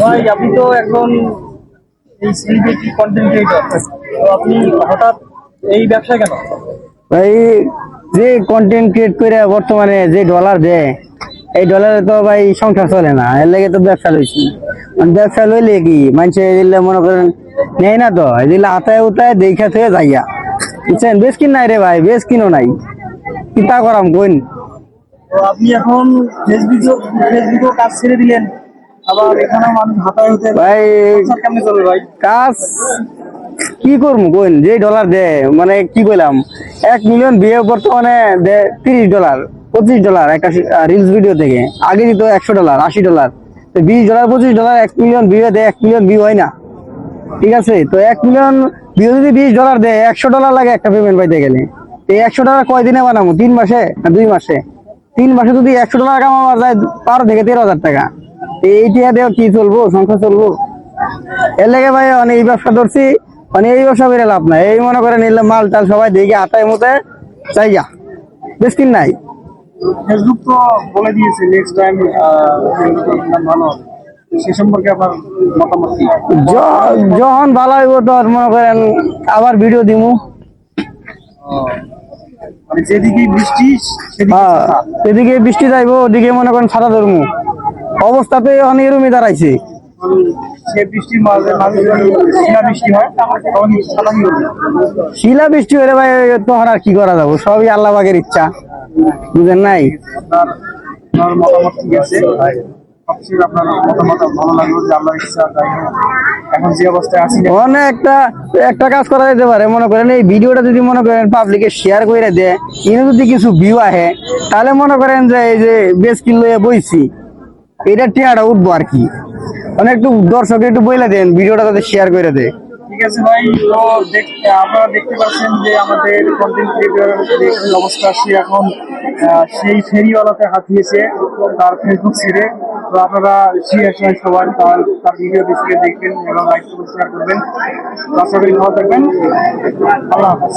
ভাই আপনি তো একজন এই সেলিব্রিটি কন্টেন্ট ক্রিয়েটর, তো আপনি হঠাৎ এই ব্যবসায় কেন? ভাই, যে কন্টেন্ট ক্রিয়েট করে বর্তমানে যে ডলার দেয়, এই ডলারে তো ভাই সংসার চলে না। এর লাগে তো ব্যবসা লইছি। ব্যবসা লইলে কি মানুষে দিলে মনে করেন নেই না, তো দিলে হাতায় উতায় দেখা থেকে যাইয়া, বুঝছেন? বেশ কিন নাই রে ভাই, বেশ কিনো নাই, কিতা করাম কোন। তো আপনি এখন ফেসবুকেও কাজ ছেড়ে দিলেন, আবার এখানেও মানুষ হাতায় হতে ভাই সংসার কেমনে চলবে ভাই? কাজ কি করবো কোন, যে ডলার দেয় মানে কি কইলাম, 1 মিলিয়ন বিয়ে বর্তমানে দেয় $30, $25 একটা রিলস ভিডিও থেকে। আগে দিত $100, $80, তো $20, $25, 1 মিলিয়ন বিয়ে দেয়, 1 মিলিয়ন বিয়ে হয় না, ঠিক আছে? তো 1 মিলিয়ন বিয়ে যদি $20 দেয়, $100 লাগে একটা পেমেন্ট পাইতে গেলে। এই $100 কয়দিনে বানাবো? 3 মাসে না 2 মাসে? 3 মাসে যদি $100 কামাবার যায় 12 থেকে 13 হাজার টাকা, এইটা দেওয়া কি চলবো, সংসার চলবো? এর লেগে ভাই অনেক এই ব্যবসা ধরছি, মানে এই ব্যবসা করে লাভ নাই। এই মনে করে নিলে মাল টাল সবাই দেখে আটায় মতে চাইয়া, বেশ কিন নাই। ফেসবুক তো বলে দিয়েছে নেক্সট টাইম ভালো হবে। সে সম্পর্কে আপনার মতামত কি? যখন ভালো হইব তো মনে করেন আবার ভিডিও দিমু। মানে যেদিকে বৃষ্টি সেদিকে হ্যাঁ, ছাতা। এদিকে বৃষ্টি যাইবো, ওদিকে মনে করেন ছাতা ধরমু। অবস্থাতে অনেক এরমই দাঁড়াইছে। সে বৃষ্টির মাঝে মাঝে যখন শিলা বৃষ্টি হয় তখন ছাতা নিয়ে উঠবে। শিলা বৃষ্টি হলে ভাই তখন আর কি করা যাবো, সবই আল্লাহ পাকের ইচ্ছা, বুঝেন নাই? আপনার আপনার মতামত ঠিক আছে, সবচেয়ে আপনার মতামত ভালো লাগলো যে আল্লাহর ইচ্ছা যাই হোক এখন যে অবস্থায় আছি অনেক একটা একটা কাজ করা যেতে পারে। মনে করেন এই ভিডিওটা যদি মনে করেন পাবলিকে শেয়ার করে দেয়, এনে যদি কিছু ভিউ আহে, তাহলে মনে করেন যে এই যে বেশ কিলো বইছি, এটা টিয়াটা উঠবো আর কি। মানে একটু দর্শক একটু বইলে দেন, ভিডিওটা তাদের শেয়ার করে দেয়। ঠিক আছে ভাই। তো আপনারা দেখতে পাচ্ছেন যে আমাদের কন্টেন্ট ক্রিয়েটরের যে কি অবস্থা, সে এখন সেই ফেরিওয়ালাতে হাতিয়েছে তার ফেসবুক ছেড়ে। তো আপনারা সবাই তার ভিডিও দেখবেন এবং লাইক শেয়ার করবেন। তো আশা করি ভালো থাকবেন। আল্লাহ হাফেজ।